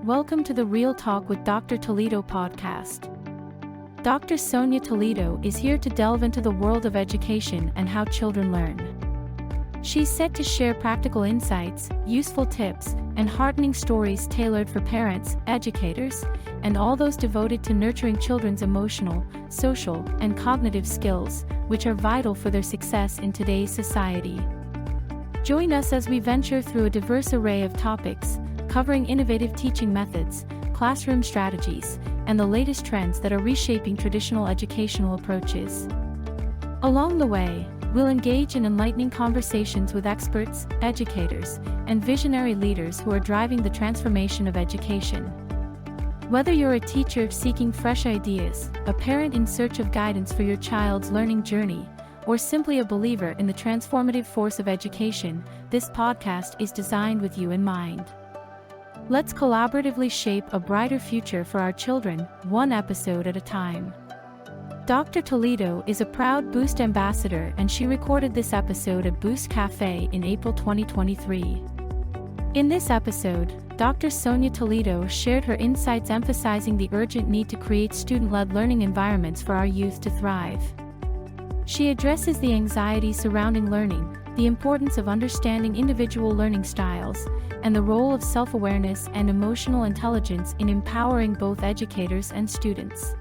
Welcome to the Real Talk with Dr. Toledo podcast. Dr. Sonia Toledo is here to delve into the world of education and how children learn. She's set to share practical insights, useful tips, and heartening stories tailored for parents, educators, and all those devoted to nurturing children's emotional, social, and cognitive skills, which are vital for their success in today's society. Join us as we venture through a diverse array of topics, covering innovative teaching methods, classroom strategies, and the latest trends that are reshaping traditional educational approaches. Along the way, we'll engage in enlightening conversations with experts, educators, and visionary leaders who are driving the transformation of education. Whether you're a teacher seeking fresh ideas, a parent in search of guidance for your child's learning journey, or simply a believer in the transformative force of education, this podcast is designed with you in mind. Let's collaboratively shape a brighter future for our children, one episode at a time. Dr. Toledo is a proud Boost ambassador, and she recorded this episode at Boost Cafe in April 2023. In this episode, Dr. Sonia Toledo shared her insights emphasizing the urgent need to create student-led learning environments for our youth to thrive. She addresses the anxiety surrounding learning, the importance of understanding individual learning styles, and the role of self-awareness and emotional intelligence in empowering both educators and students.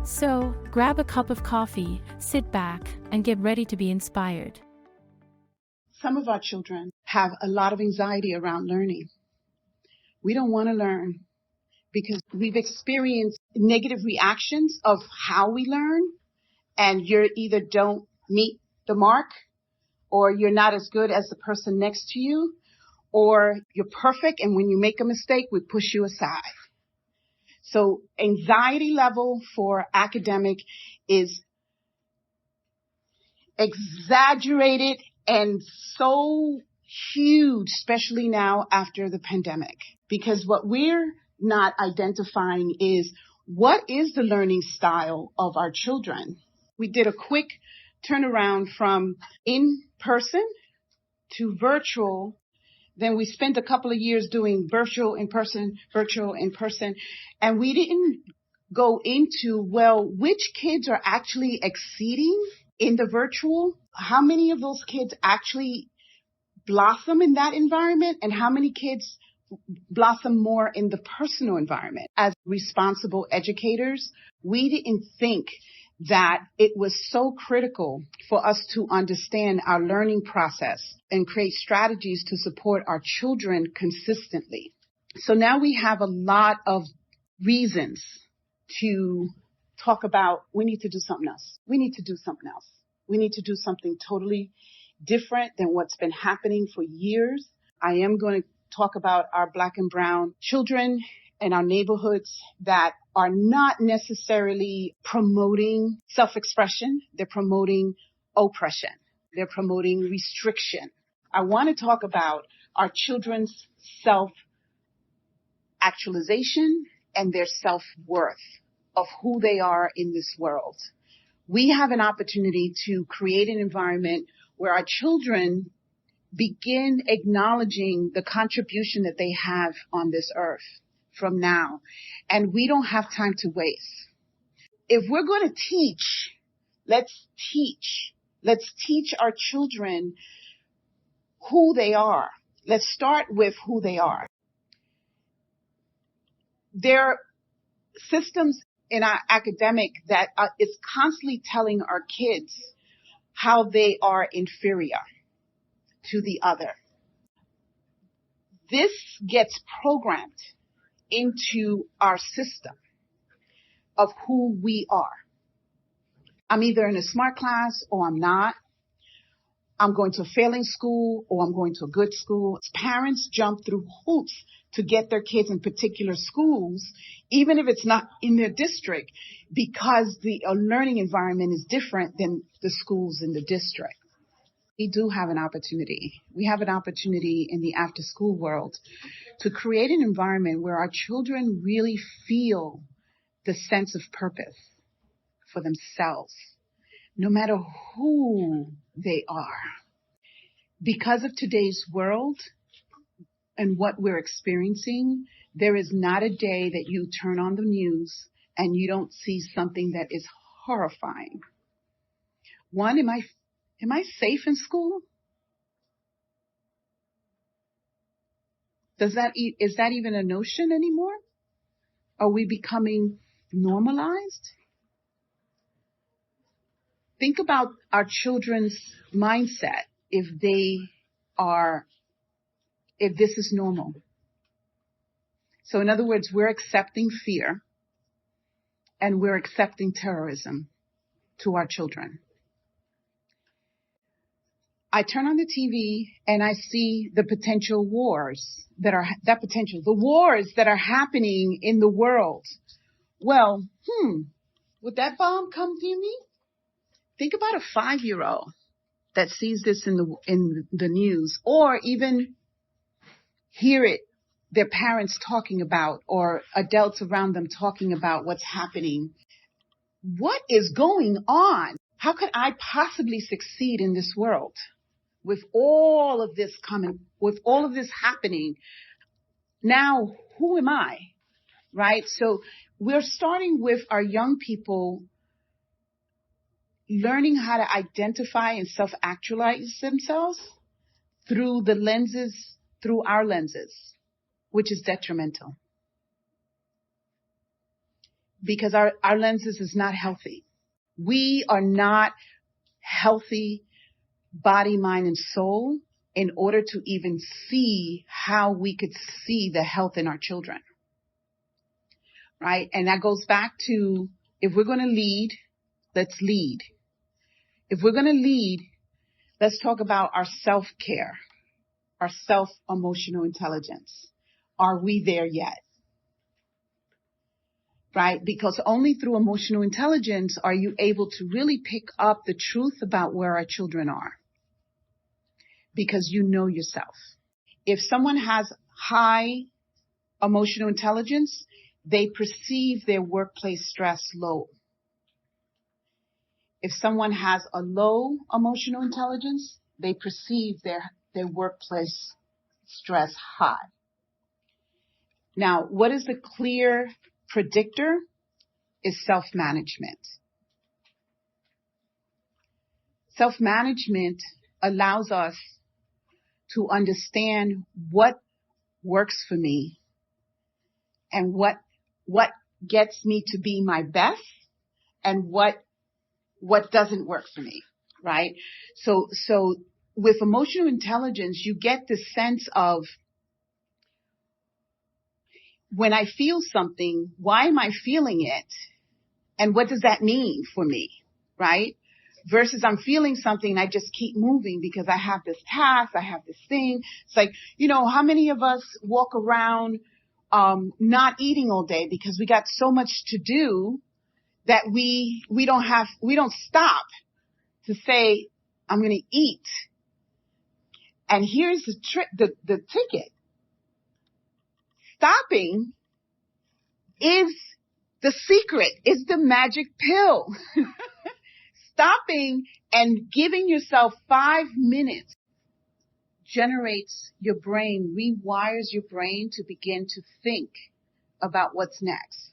So, grab a cup of coffee, sit back, and get ready to be inspired. Some of our children have a lot of anxiety around learning. We don't want to learn because we've experienced negative reactions of how we learn, and you either don't meet the mark, or you're not as good as the person next to you, or you're perfect, and when you make a mistake, we push you aside. So anxiety level for academic is exaggerated and so huge, especially now after the pandemic, because what we're not identifying is what is the learning style of our children. We did a quick turnaround from in-person to virtual. Then we spent a couple of years doing virtual, in-person, and we didn't go into, which kids are actually exceeding in the virtual? How many of those kids actually blossom in that environment, and how many kids blossom more in the personal environment? As responsible educators, we didn't think that it was so critical for us to understand our learning process and create strategies to support our children consistently. So now we have a lot of reasons to talk about we need to do something else. We need to do something else. We need to do something totally different than what's been happening for years. I am going to talk about our Black and brown children in our neighborhoods that are not necessarily promoting self-expression. They're promoting oppression. They're promoting restriction. I want to talk about our children's self-actualization and their self-worth of who they are in this world. We have an opportunity to create an environment where our children begin acknowledging the contribution that they have on this earth from now. And we don't have time to waste. If we're going to teach, let's teach. Let's teach our children who they are. Let's start with who they are. There are systems in our academic that is constantly telling our kids how they are inferior to the other. This gets programmed into our system of who we are. I'm either in a smart class or I'm not. I'm going to a failing school or I'm going to a good school. Parents jump through hoops to get their kids in particular schools, even if it's not in their district, because the learning environment is different than the schools in the district. We do have an opportunity. We have an opportunity in the after-school world to create an environment where our children really feel the sense of purpose for themselves, no matter who they are. Because of today's world and what we're experiencing, There is not a day that you turn on the news and you don't see something that is horrifying. One, am I safe in school? Is that even a notion anymore? Are we becoming normalized? Think about our children's mindset if this is normal. So in other words, we're accepting fear and we're accepting terrorism to our children. I turn on the TV and I see the potential wars the wars that are happening in the world. Well, would that bomb come near me? Think about a 5-year-old that sees this in the news, or even hear it, their parents talking about, or adults around them talking about what's happening. What is going on? How could I possibly succeed in this world with all of this coming, with all of this happening? Now, who am I? Right? So we're starting with our young people learning how to identify and self-actualize themselves through our lenses, which is detrimental. Because our lenses is not healthy. We are not healthy body, mind, and soul in order to even see how we could see the health in our children. Right? And that goes back to, if we're going to lead, let's lead. If we're going to lead, let's talk about our self-care, our self-emotional intelligence. Are we there yet? Right? Because only through emotional intelligence are you able to really pick up the truth about where our children are. Because you know yourself. If someone has high emotional intelligence, they perceive their workplace stress low. If someone has a low emotional intelligence, they perceive their workplace stress high. Now, what is the clear predictor? Is self-management. Self-management allows us to understand what works for me and what gets me to be my best and what doesn't work for me, right? So with emotional intelligence, you get the sense of, when I feel something, why am I feeling it? And what does that mean for me, right? Versus I'm feeling something and I just keep moving because I have this task, I have this thing. It's like, how many of us walk around not eating all day because we got so much to do that we don't stop to say, I'm going to eat. And here's the trick, the ticket. Stopping is the secret, is the magic pill. Stopping and giving yourself 5 minutes generates your brain, rewires your brain to begin to think about what's next.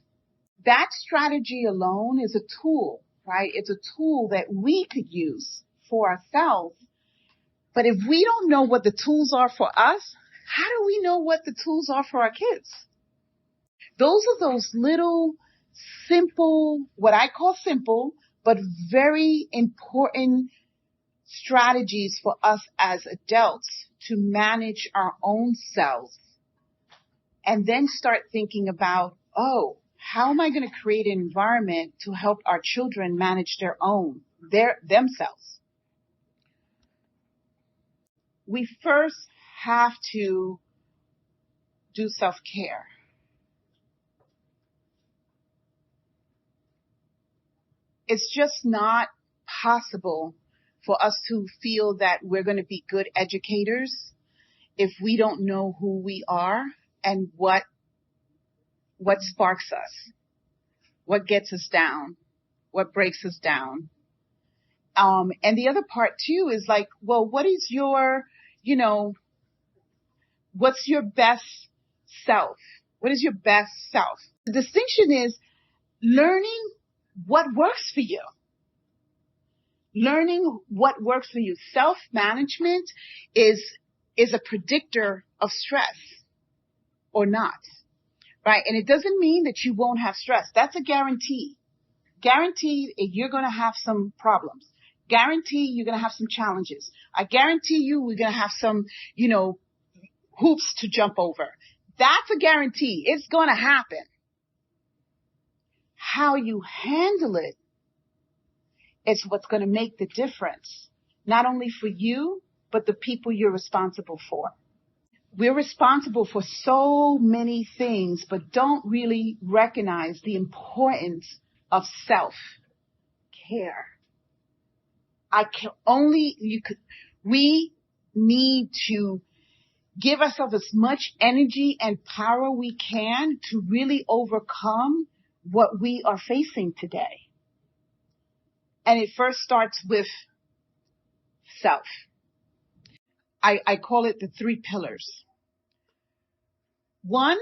That strategy alone is a tool, right? It's a tool that we could use for ourselves. But if we don't know what the tools are for us, how do we know what the tools are for our kids? Those are those little simple, what I call simple, but very important strategies for us as adults to manage our own selves. And then start thinking about, how am I going to create an environment to help our children manage themselves? We first have to do self-care. It's just not possible for us to feel that we're going to be good educators if we don't know who we are and what sparks us, what gets us down, what breaks us down. And the other part too is like, well, what is your, what's your best self? What is your best self? The distinction is learning what works for you. Learning what works for you. Self-management is a predictor of stress or not, right? And it doesn't mean that you won't have stress. That's a guarantee. Guaranteed you're going to have some problems. Guarantee you're going to have some challenges. I guarantee you we're going to have some, hoops to jump over. That's a guarantee. It's going to happen. How you handle it is what's going to make the difference, not only for you, but the people you're responsible for. We're responsible for so many things, but don't really recognize the importance of self-care. We need to give ourselves as much energy and power we can to really overcome what we are facing today. And it first starts with self. I call it the 3 pillars. 1,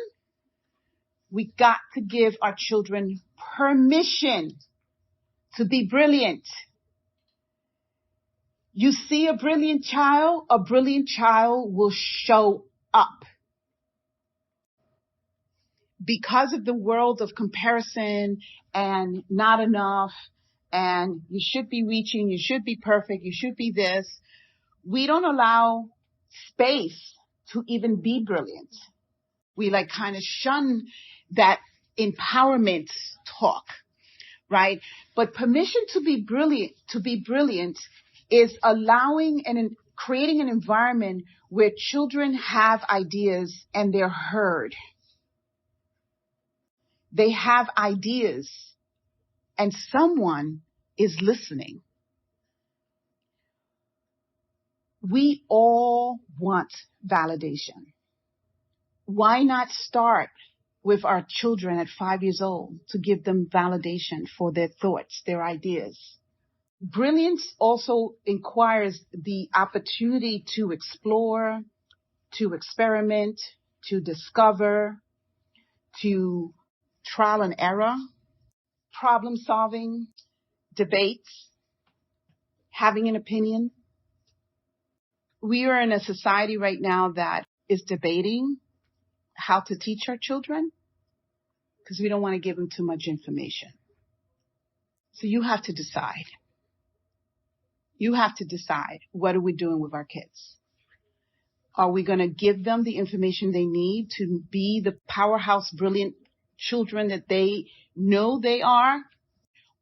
we got to give our children permission to be brilliant. You see a brilliant child will show up. Because of the world of comparison and not enough, and you should be reaching, you should be perfect, you should be this, we don't allow space to even be brilliant. We kind of shun that empowerment talk, right? But permission to be brilliant is allowing and creating an environment where children have ideas and they're heard. They have ideas and someone is listening. We all want validation. Why not start with our children at 5 years old to give them validation for their thoughts, their ideas? Brilliance also requires the opportunity to explore, to experiment, to discover, to trial and error, problem solving, debates, having an opinion. We are in a society right now that is debating how to teach our children because we don't want to give them too much information. So you have to decide. You have to decide, what are we doing with our kids? Are we going to give them the information they need to be the powerhouse, brilliant children that they know they are?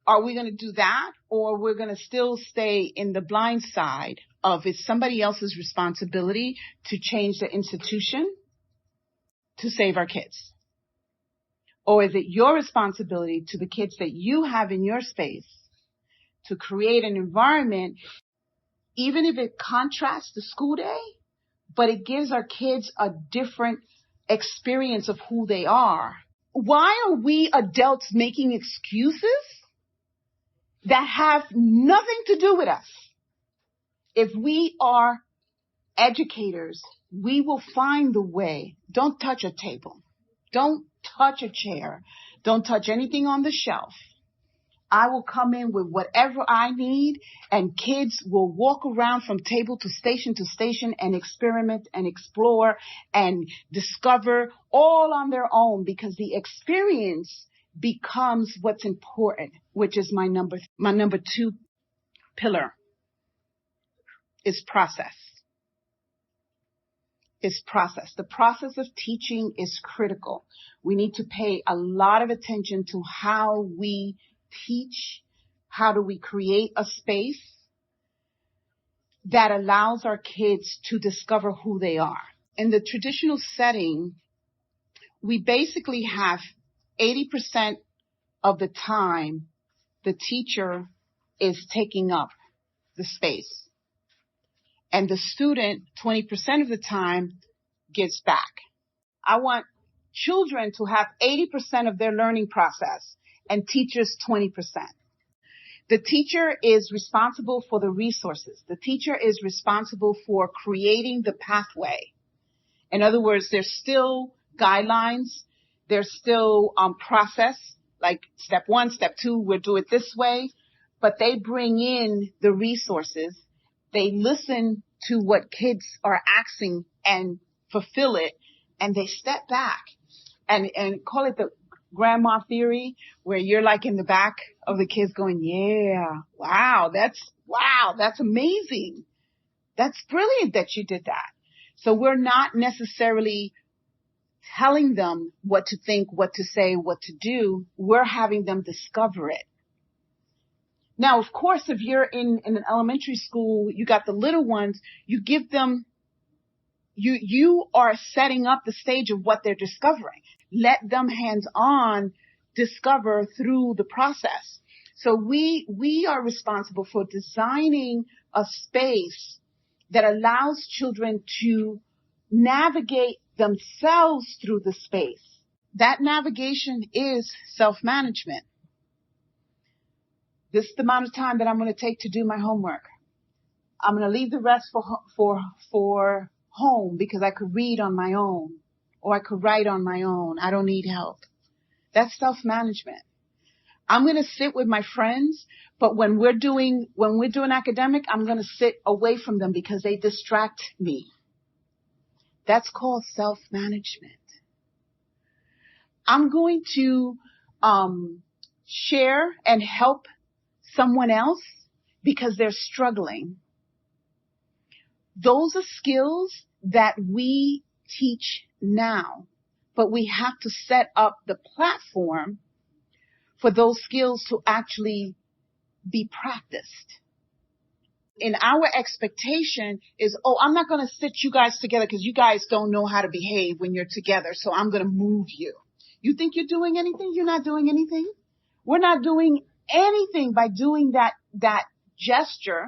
Are we going to do that? Or we're going to still stay in the blind side of it's somebody else's responsibility to change the institution to save our kids? Or is it your responsibility to the kids that you have in your space to create an environment, even if it contrasts the school day, but it gives our kids a different experience of who they are? Why are we adults making excuses that have nothing to do with us? If we are educators, we will find the way. Don't touch a table. Don't touch a chair. Don't touch anything on the shelf. I will come in with whatever I need, and kids will walk around from table to station and experiment and explore and discover all on their own, because the experience becomes what's important, which is my number 2 pillar is process. Is process. The process of teaching is critical. We need to pay a lot of attention to how we teach. How do we create a space that allows our kids to discover who they are? In the traditional setting, we basically have 80% of the time the teacher is taking up the space. And the student, 20% of the time, gives back. I want children to have 80% of their learning process and teachers 20%. The teacher is responsible for the resources. The teacher is responsible for creating the pathway. In other words, there's still guidelines. There's still process, like step 1, step 2, we'll do it this way. But they bring in the resources. They listen to what kids are asking and fulfill it. And they step back and call it the grandma theory, where you're like in the back of the kids going, yeah, wow, that's amazing. That's brilliant that you did that. So we're not necessarily telling them what to think, what to say, what to do. We're having them discover it. Now, of course, if you're in an elementary school, you got the little ones, you give them, you are setting up the stage of what they're discovering. Let them hands-on discover through the process. So we are responsible for designing a space that allows children to navigate themselves through the space. That navigation is self-management. This is the amount of time that I'm going to take to do my homework. I'm going to leave the rest for home because I could read on my own or I could write on my own. I don't need help. That's self-management. I'm going to sit with my friends, but when we're doing academic, I'm going to sit away from them because they distract me. That's called self-management. I'm going to share and help someone else because they're struggling. Those are skills that we teach now, but we have to set up the platform for those skills to actually be practiced. And our expectation is, I'm not going to sit you guys together because you guys don't know how to behave when you're together, so I'm going to move you. You think you're doing anything? You're not doing anything. We're not doing anything by doing that gesture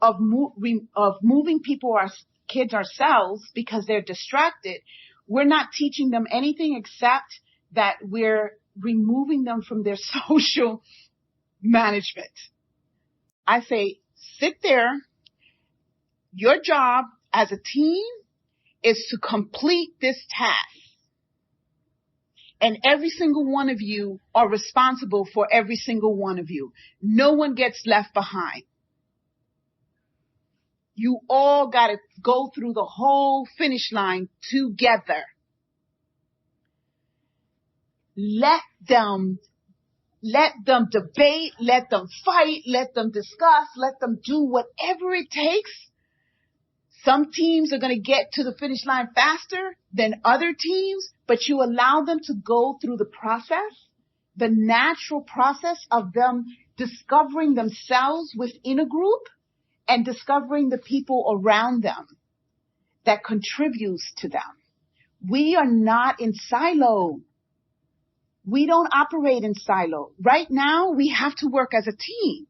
of moving people, our kids, ourselves, because they're distracted. We're not teaching them anything except that we're removing them from their social management. I say, sit there. Your job as a team is to complete this task. And every single one of you are responsible for every single one of you. No one gets left behind. You all got to go through the whole finish line together. Let them debate, let them fight, let them discuss, let them do whatever it takes. Some teams are going to get to the finish line faster than other teams, but you allow them to go through the process, the natural process of them discovering themselves within a group and discovering the people around them that contributes to them. We are not in silo. We don't operate in silo. Right now, we have to work as a team,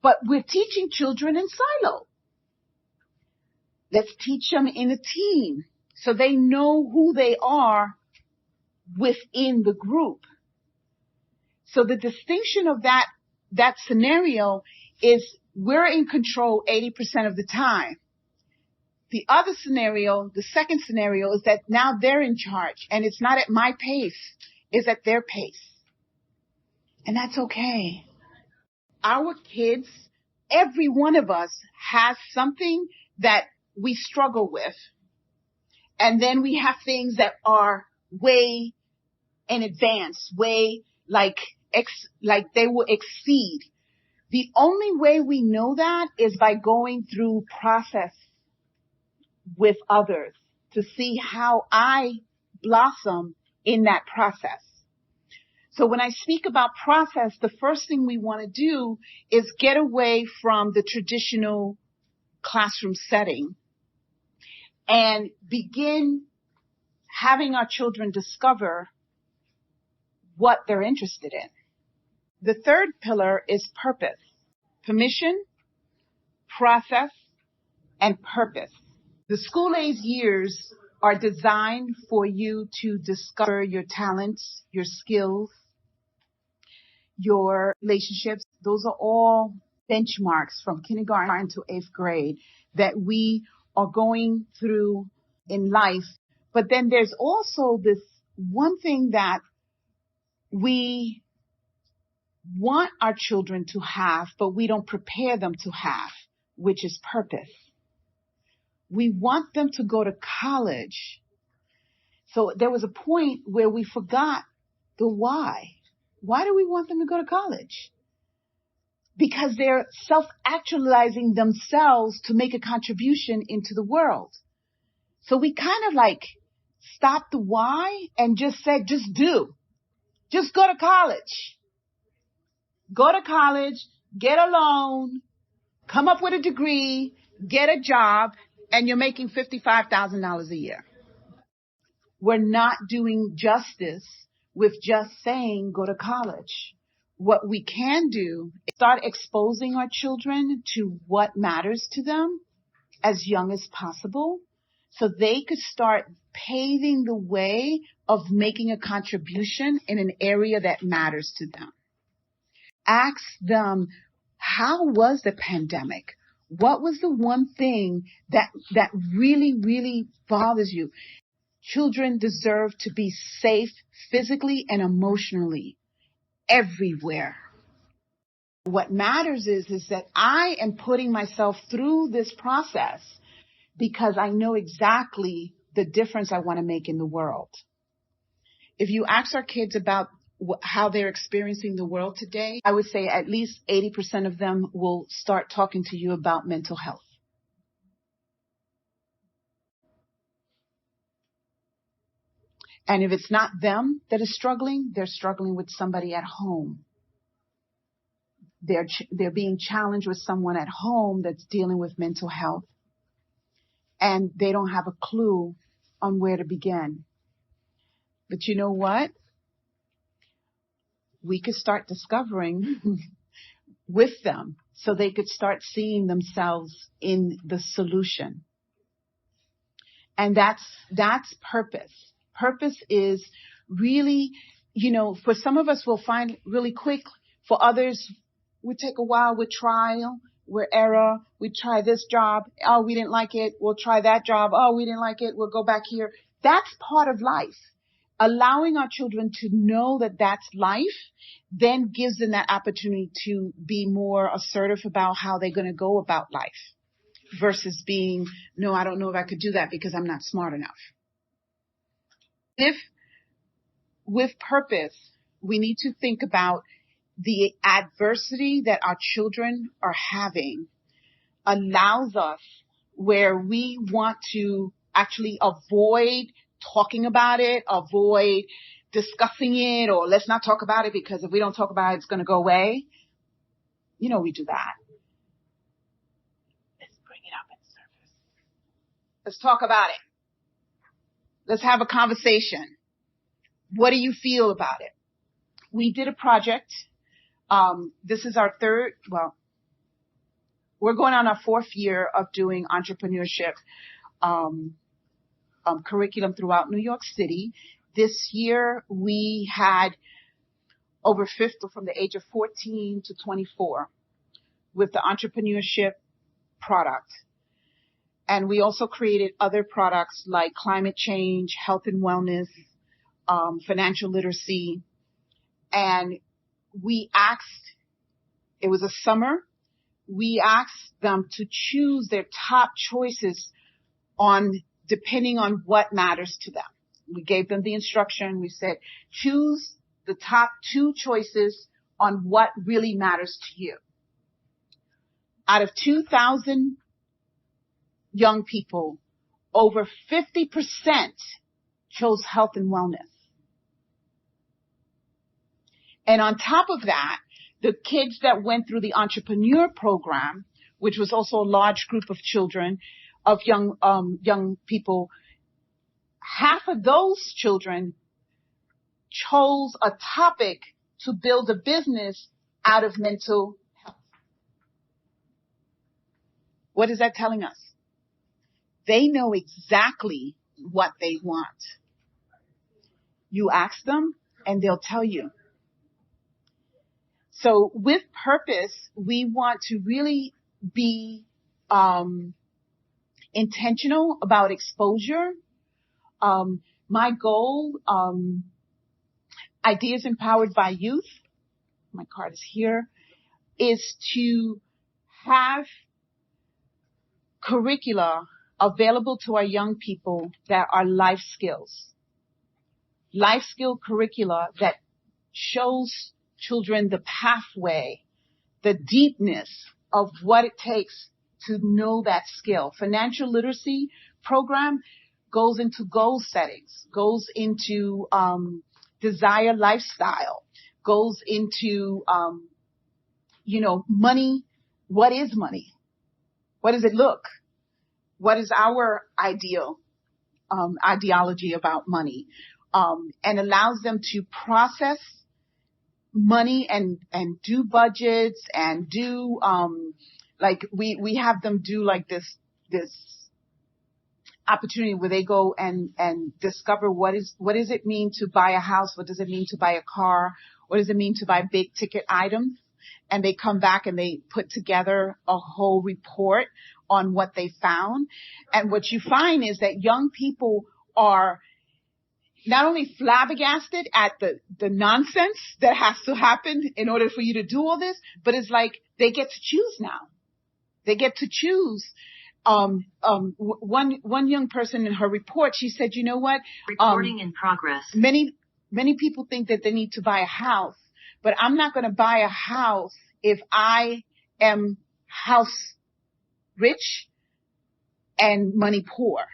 but we're teaching children in silo. Let's teach them in a team so they know who they are within the group. So the distinction of that scenario is we're in control 80% of the time. The other scenario, the second scenario, is that now they're in charge and it's not at my pace, it's at their pace. And that's okay. Our kids, every one of us has something that we struggle with. And then we have things that are way in advance, way like they will exceed. The only way we know that is by going through process with others to see how I blossom in that process. So when I speak about process, the first thing we want to do is get away from the traditional classroom setting and begin having our children discover what they're interested in. The third pillar is purpose, permission, process, and purpose. The school-age years are designed for you to discover your talents, your skills, your relationships. Those are all benchmarks from kindergarten to 8th grade that we are going through in life. But then there's also this one thing that we want our children to have, but we don't prepare them to have, which is purpose. We want them to go to college. So there was a point where we forgot the why. Why do we want them to go to college? Because they're self-actualizing themselves to make a contribution into the world. So we kind of like stopped the why and just said, just do. Just go to college. Go to college, get a loan, come up with a degree, get a job, and you're making $55,000 a year. We're not doing justice with just saying go to college. What we can do is start exposing our children to what matters to them as young as possible so they could start paving the way of making a contribution in an area that matters to them. Ask them, how was the pandemic? What was the one thing that really, really bothers you? Children deserve to be safe physically and emotionally everywhere. What matters is that I am putting myself through this process because I know exactly the difference I want to make in the world. If you ask our kids about how they're experiencing the world today, I would say at least 80% of them will start talking to you about mental health. And if it's not them that is struggling, they're struggling with somebody at home. They're being challenged with someone at home that's dealing with mental health. And they don't have a clue on where to begin. But you know what? We could start discovering with them so they could start seeing themselves in the solution. And that's purpose. Purpose is really, for some of us we'll find really quick. For others, we take a while with trial, with error. We try this job. Oh, we didn't like it. We'll try that job. Oh, we didn't like it. We'll go back here. That's part of life. Allowing our children to know that that's life then gives them that opportunity to be more assertive about how they're going to go about life versus being, no, I don't know if I could do that because I'm not smart enough. If with purpose, we need to think about the adversity that our children are having allows us where we want to actually avoid talking about it, avoid discussing it, or let's not talk about it because if we don't talk about it, it's going to go away. We do that. Let's bring it up in service. Let's talk about it. Let's have a conversation. What do you feel about it? We did a project. This is our we're going on our 4th year of doing entrepreneurship curriculum throughout New York City. This year we had over 50 from the age of 14 to 24 with the entrepreneurship product. And we also created other products like climate change, health and wellness, financial literacy. And we asked, it was a summer, we asked them to choose their top choices depending on what matters to them. We gave them the instruction. We said, choose the top 2 choices on what really matters to you. Out of 2,000 young people, over 50% chose health and wellness. And on top of that, the kids that went through the entrepreneur program, which was also a large group of children, of young people, half of those children chose a topic to build a business out of mental health. What is that telling us? They know exactly what they want. You ask them and they'll tell you. So with purpose, we want to really be intentional about exposure, my goal, Ideas Empowered by Youth, my card is here, is to have curricula available to our young people that are life skill curricula that shows children the pathway, the deepness of what it takes to know that skill. Financial literacy program goes into goal settings, goes into desired lifestyle, goes into, money. What is money? What does it look? What is our ideology about money? And allows them to process money and do budgets and do, we have them do like this opportunity where they go and discover what does it mean to buy a house? What does it mean to buy a car? What does it mean to buy big ticket items? And they come back and they put together a whole report on what they found. And what you find is that young people are not only flabbergasted at the nonsense that has to happen in order for you to do all this, but it's like they get to choose now. They get to choose. One young person in her report, she said, you know what? Recording in progress. Many people think that they need to buy a house, but I'm not going to buy a house if I am house rich and money poor.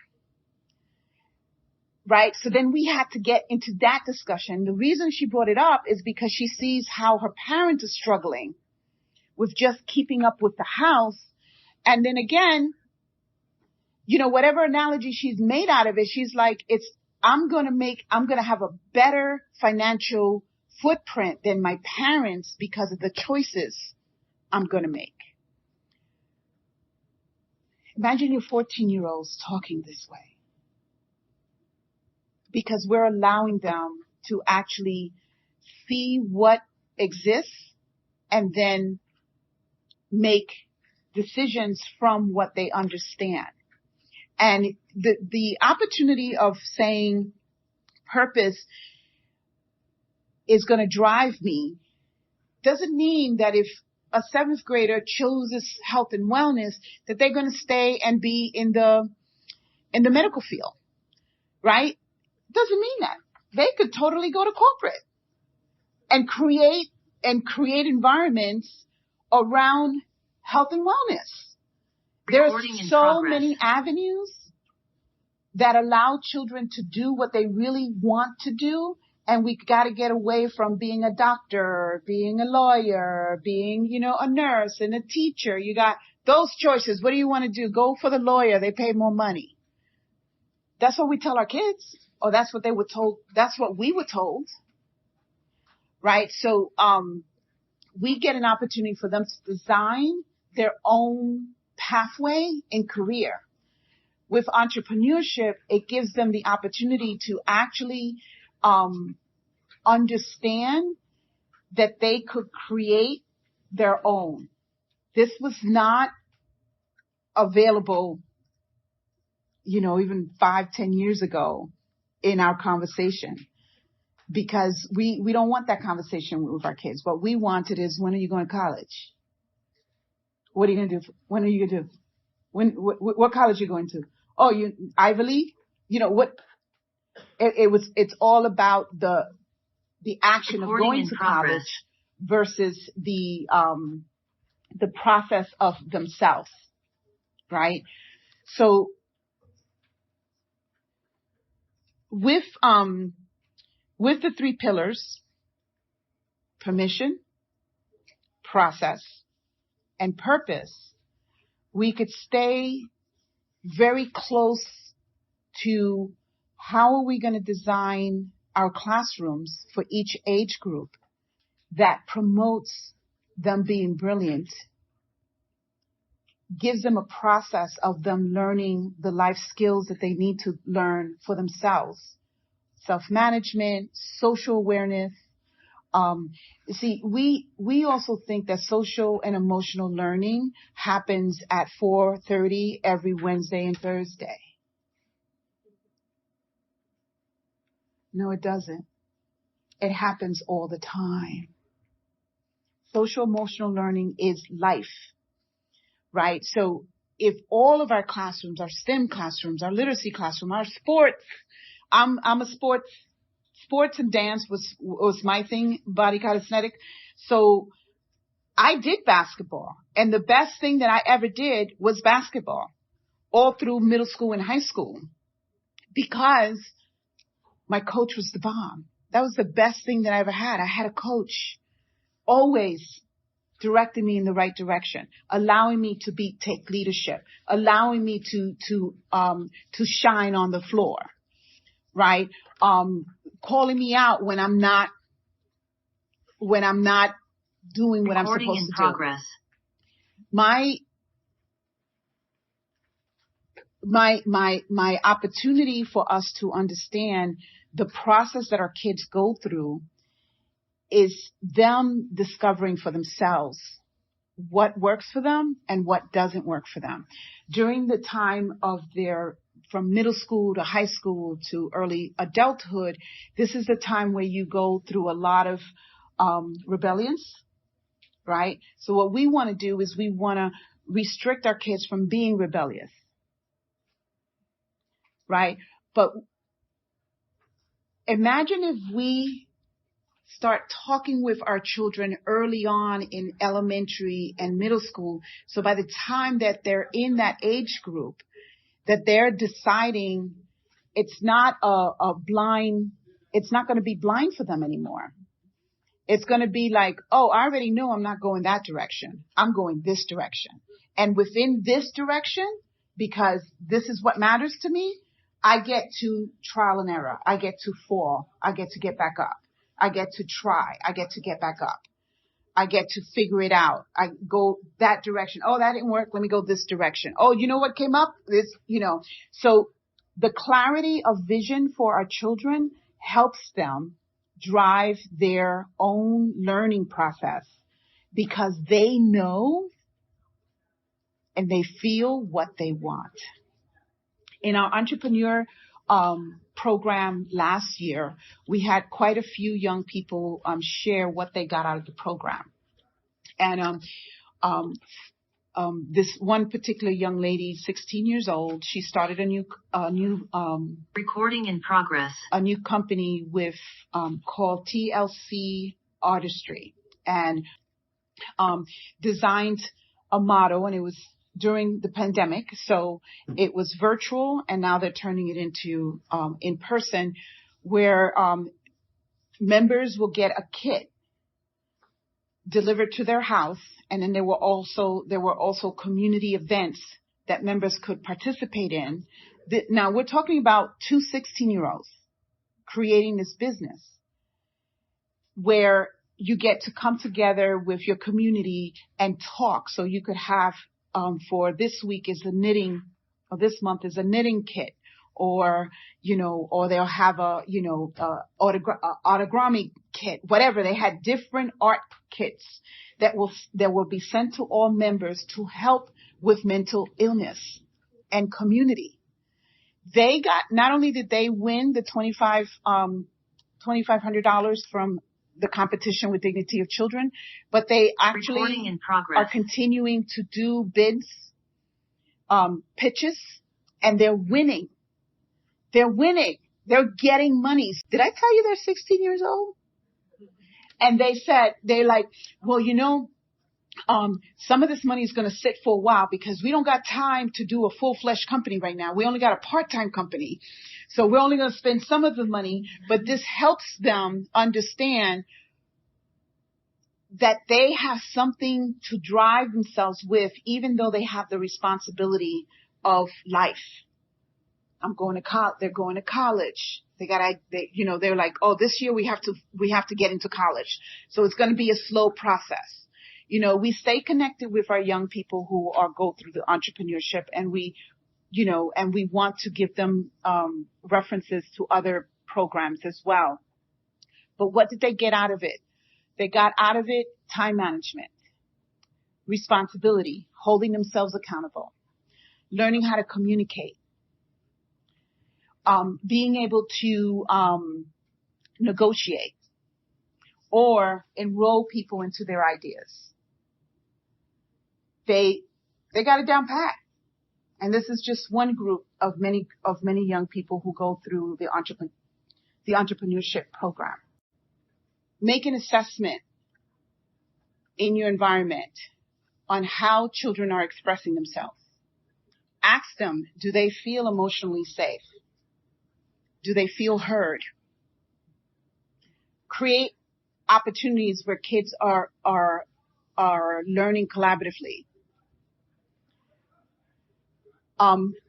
Right? So then we had to get into that discussion. The reason she brought it up is because she sees how her parents are struggling with just keeping up with the house. And then again, whatever analogy she's made out of it, she's like, I'm going to have a better financial footprint than my parents because of the choices I'm going to make. Imagine your 14-year-olds talking this way. Because we're allowing them to actually see what exists and then make decisions from what they understand. And the opportunity of saying purpose is going to drive me doesn't mean that if a 7th grader chooses health and wellness, that they're going to stay and be in the medical field, right? Doesn't mean that. They could totally go to corporate and create environments around health and wellness. There's so many avenues that allow children to do what they really want to do, and we got to get away from being a doctor, being a lawyer, being, a nurse and a teacher. You got those choices. What do you want to do? Go for the lawyer. They pay more money. That's what we tell our kids. Or that's what they were told. That's what we were told. Right? So, we get an opportunity for them to design their own pathway in career. With entrepreneurship, it gives them the opportunity to actually, understand that they could create their own. This was not available, even 5-10 years ago in our conversation, because we don't want that conversation with our kids. What we wanted is, when are you going to college? What are you going to do? When are you going to do? What college are you going to? Oh, Ivy League? What? It's all about the action of going to college versus the process of themselves, right? So with the 3 pillars, permission, process, and purpose, we could stay very close to how are we going to design our classrooms for each age group that promotes them being brilliant, gives them a process of them learning the life skills that they need to learn for themselves. Self-management, social awareness. We also think that social and emotional learning happens at 4:30 every Wednesday and Thursday. No, it doesn't. It happens all the time. Social emotional learning is life, right? So if all of our classrooms, our STEM classrooms, our literacy classroom, our sports, I'm a sports and dance was my thing, body kinesthetic. So I did basketball, and the best thing that I ever did was basketball all through middle school and high school because my coach was the bomb. That was the best thing that I ever had. I had a coach always directing me in the right direction, allowing me to take leadership, allowing me to shine on the floor, right? Calling me out when I'm not doing what I'm supposed to do. My opportunity for us to understand the process that our kids go through is them discovering for themselves what works for them and what doesn't work for them. During the time of from middle school to high school to early adulthood, this is the time where you go through a lot of rebellions, right? So what we want to do is we want to restrict our kids from being rebellious, right? But imagine if we start talking with our children early on in elementary and middle school. So by the time that they're in that age group, that they're deciding it's not it's not going to be blind for them anymore. It's going to be like, oh, I already know I'm not going that direction. I'm going this direction. And within this direction, because this is what matters to me, I get to trial and error. I get to fall. I get to get back up. I get to try. I get to get back up. I get to figure it out. I go that direction. Oh, that didn't work. Let me go this direction. Oh, you know what came up? So the clarity of vision for our children helps them drive their own learning process because they know and they feel what they want. In our entrepreneur program last year, we had quite a few young people share what they got out of the program. And this one particular young lady, 16 years old, she started a new recording in progress, a new company with called TLC Artistry, and designed a motto, and it was during the pandemic, so it was virtual, and now they're turning it into in person, where members will get a kit delivered to their house, and then there were also community events that members could participate in. Now we're talking about two 16-year-olds creating this business where you get to come together with your community and talk. So you could have for this week is a knitting, or this month is a knitting kit, or they'll have a autogrammy kit, whatever. They had different art kits that will be sent to all members to help with mental illness and community. They got, not only did they win the $2,500 from the competition with Dignity of Children, but they actually are continuing to do bids, pitches, and they're winning. They're winning. They're getting money. Did I tell you they're 16 years old? And they're like, well, some of this money is going to sit for a while because we don't got time to do a full-fledged company right now. We only got a part-time company. So we're only going to spend some of the money, but this helps them understand that they have something to drive themselves with, even though they have the responsibility of life. I'm going to college. They're going to college. They're like, oh, this year we have to get into college. So it's going to be a slow process. We stay connected with our young people who go through the entrepreneurship, and we want to give them references to other programs as well. But what did they get out of it? They got out of it time management, responsibility, holding themselves accountable, learning how to communicate, being able to negotiate or enroll people into their ideas. They got it down pat. And this is just one group of many young people who go through the entrepreneurship program. Make an assessment in your environment on how children are expressing themselves. Ask them, do they feel emotionally safe? Do they feel heard? Create opportunities where kids are learning collaboratively.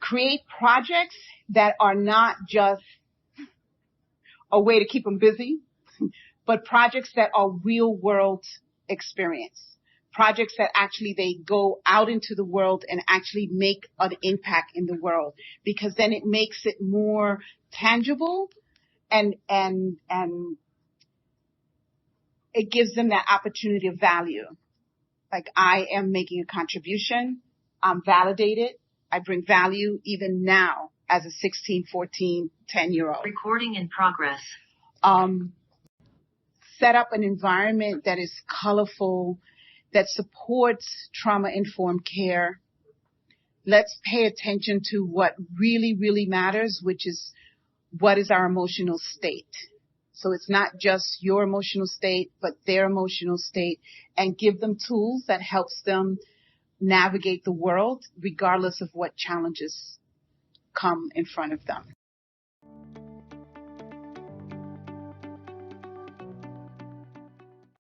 Create projects that are not just a way to keep them busy, but projects that are real world experience. Projects that actually they go out into the world and actually make an impact in the world, because then it makes it more tangible and it gives them that opportunity of value. Like, I am making a contribution. I'm validated. I bring value even now as a 16, 14, 10-year-old. Recording in progress. Set up an environment that is colorful, that supports trauma-informed care. Let's pay attention to what really, really matters, which is what is our emotional state. So it's not just your emotional state, but their emotional state, and give them tools that helps them navigate the world regardless of what challenges come in front of them.